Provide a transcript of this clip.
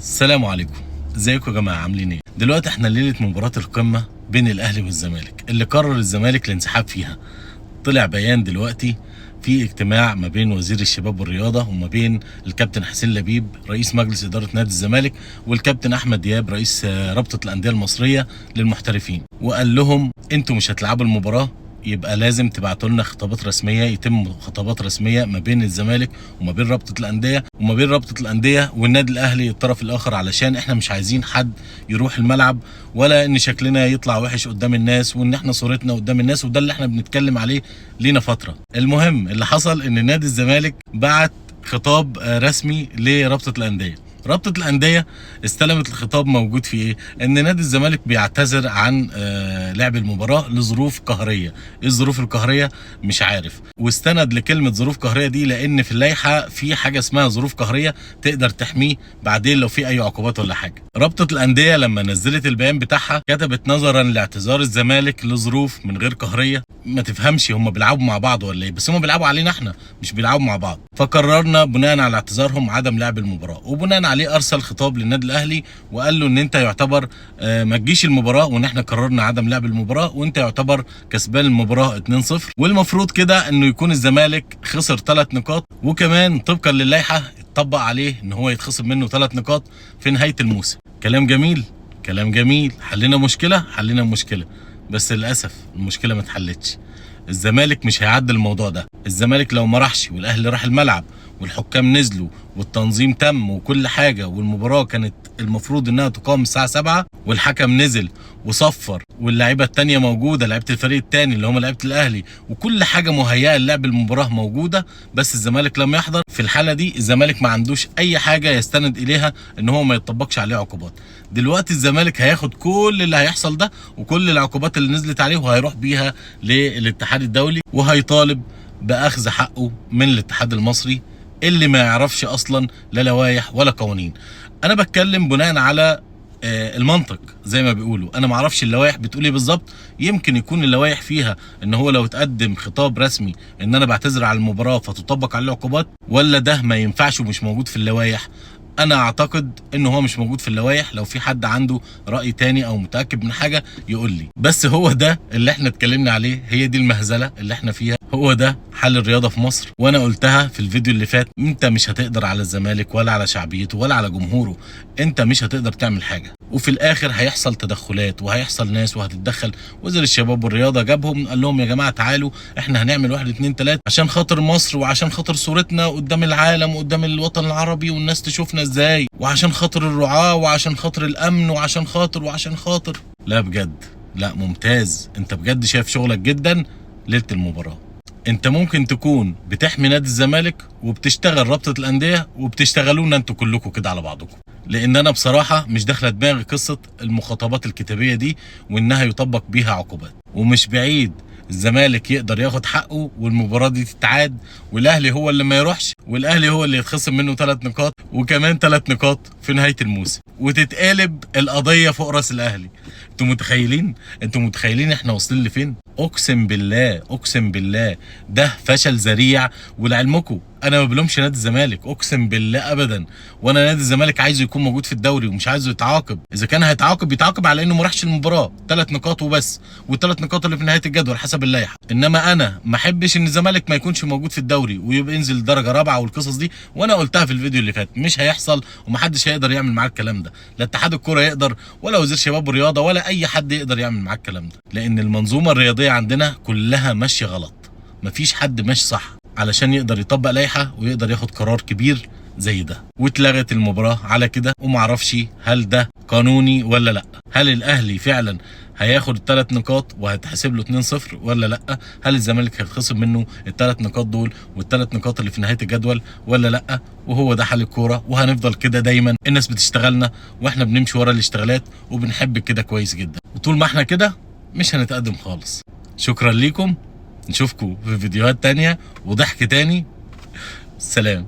السلام عليكم. ازيكم يا جماعه، عاملين ايه؟ دلوقتي احنا ليله مباراه القمه بين الاهلي والزمالك اللي قرر الزمالك الانسحاب فيها. طلع بيان دلوقتي في اجتماع ما بين وزير الشباب والرياضه وما بين الكابتن حسين لبيب رئيس مجلس اداره نادي الزمالك والكابتن احمد دياب رئيس رابطه الانديه المصريه للمحترفين، وقال لهم انتوا مش هتلعبوا المباراه، يبقى لازم تبعتوا لنا خطابات رسميه، يتم خطابات رسميه ما بين الزمالك وما بين رابطه الانديه وما بين رابطه الانديه والنادي الاهلي الطرف الاخر، علشان احنا مش عايزين حد يروح الملعب ولا ان شكلنا يطلع وحش قدام الناس وان احنا صورتنا قدام الناس، وده اللي احنا بنتكلم عليه لينا فتره. المهم اللي حصل ان نادي الزمالك بعت خطاب رسمي لرابطه الانديه. رابطة الأندية استلمت الخطاب، موجود فيه إيه؟ إن نادي الزمالك بيعتذر عن لعب المباراة لظروف قهرية. إيه الظروف القهرية؟ مش عارف، واستند لكلمة ظروف قهرية دي لأن في اللائحة في حاجة اسمها ظروف قهرية تقدر تحميه بعدين لو في أي عقوبات ولا حاجة. رابطة الأندية لما نزلت البيان بتاعها كتبت نظرا لاعتذار الزمالك لظروف من غير قهرية. ما تفهمش هم بيلعبوا مع بعض ولا إيه؟ بس هم بيلعبوا علينا إحنا، مش بيلعبوا مع بعض. فقررنا بناء على اعتذارهم عدم لعب المباراة، وبناء عليه ارسل خطاب للنادي الاهلي وقال له ان انت يعتبر ما تجيش المباراه، وان احنا قررنا عدم لعب المباراه وانت يعتبر كسبان المباراه 2-0، والمفروض كده انه يكون الزمالك خسر 3 نقاط، وكمان طبقا للائحه اتطبق عليه ان هو يتخصم منه 3 نقاط في نهايه الموسم. كلام جميل، كلام جميل. حلينا مشكله، بس للاسف المشكله ما اتحلتش. الزمالك مش هيعدي الموضوع ده. الزمالك لو ما راحش والاهلي راح الملعب والحكام نزلوا والتنظيم تم وكل حاجه، والمباراه كانت المفروض انها تقام الساعه 7 والحكم نزل وصفر واللاعيبه الثانيه موجوده، لعيبه الفريق الثاني اللي هم لعيبه الاهلي، وكل حاجه مهيئه للعب المباراه موجوده، بس الزمالك لم يحضر. في الحاله دي الزمالك ما عندوش اي حاجه يستند اليها ان هو ما يطبقش عليه عقوبات. دلوقتي الزمالك هياخد كل اللي هيحصل ده وكل العقوبات اللي نزلت عليه وهيروح بيها للاتحاد الدولي وهيطالب باخذ حقه من الاتحاد المصري اللي ما يعرفش اصلا لا لوائح ولا قوانين. انا بتكلم بناء على المنطق زي ما بيقولوا. انا ما اعرفش اللوائح بتقول ايه بالظبط، يمكن يكون اللوائح فيها ان هو لو تقدم خطاب رسمي ان انا بعتذر على المباراه فتطبق عليه عقوبات، ولا ده ما ينفعش ومش موجود في اللوائح. انا اعتقد ان هو مش موجود في اللوائح. لو في حد عنده راي تاني او متاكد من حاجه يقول لي، بس هو ده اللي احنا اتكلمنا عليه، هي دي المهزله اللي احنا فيها، هو ده حل الرياضه في مصر. وانا قلتها في الفيديو اللي فات، انت مش هتقدر على الزمالك ولا على شعبيته ولا على جمهوره، انت مش هتقدر تعمل حاجه، وفي الاخر هيحصل تدخلات وهيحصل ناس وهتتدخل. وزير الشباب والرياضه جابهم قال لهم يا جماعه تعالوا احنا هنعمل 1 2 3 عشان خاطر مصر وعشان خاطر صورتنا قدام العالم وقدام الوطن العربي والناس تشوفنا ازاي، وعشان خاطر الرعاه وعشان خاطر الامن وعشان خاطر. لا بجد، لا ممتاز، انت بجد شايف شغلك جدا ليله المباراه. انت ممكن تكون بتحمي نادي الزمالك وبتشتغل رابطه الانديه وبتشتغلونا انتوا كلكم كده على بعضكم، لان انا بصراحه مش داخله دماغي قصه المخاطبات الكتابيه دي وانها يطبق بيها عقوبات. ومش بعيد الزمالك يقدر ياخد حقه والمباراه دي تتعاد والاهلي هو اللي ما يروحش، والاهلي هو اللي يتخصم منه 3 نقاط وكمان 3 نقاط في نهايه الموسم، وتتقلب القضيه فوق راس الاهلي. انتوا متخيلين احنا واصلين لفين؟ اقسم بالله ده فشل ذريع. ولعلمكم انا ما بلومش نادي الزمالك، اقسم بالله ابدا. وانا نادي الزمالك عايزه يكون موجود في الدوري ومش عايزه يتعاقب. اذا كان هيتعاقب يتعاقب على انه ما راحش المباراه 3 نقاط وبس، وال3 نقاط اللي في نهايه الجدول حسب اللائحه. انما انا ما احبش ان الزمالك ما يكونش موجود في الدوري ويبقى ينزل درجه رابعه والقصص دي. وانا قلتها في الفيديو اللي فات، مش هيحصل ومحدش هيقدر يعمل معاه الكلام ده. لا اتحاد الكوره يقدر ولا وزير شباب ورياضه ولا اي حد يقدر يعمل معاه الكلام ده، لان المنظومه الرياضيه عندنا كلها ماشيه غلط. مفيش حد ماشي صح علشان يقدر يطبق لائحه ويقدر ياخد قرار كبير زي ده. واتلغت المباراه على كده، ومعرفش هل ده قانوني ولا لا. هل الاهلي فعلا هياخد ال3 نقاط وهتحسب له 2-0 ولا لا؟ هل الزمالك هيتخصم منه ال3 نقاط دول وال3 نقاط اللي في نهايه الجدول ولا لا؟ وهو ده حل الكوره، وهنفضل كده دايما. الناس بتشتغلنا واحنا بنمشي ورا الاشتغالات وبنحب كده كويس جدا، وطول ما احنا كده مش هنتقدم خالص. شكرا ليكم، نشوفكم في فيديوهات تانية وضحك تاني. سلام.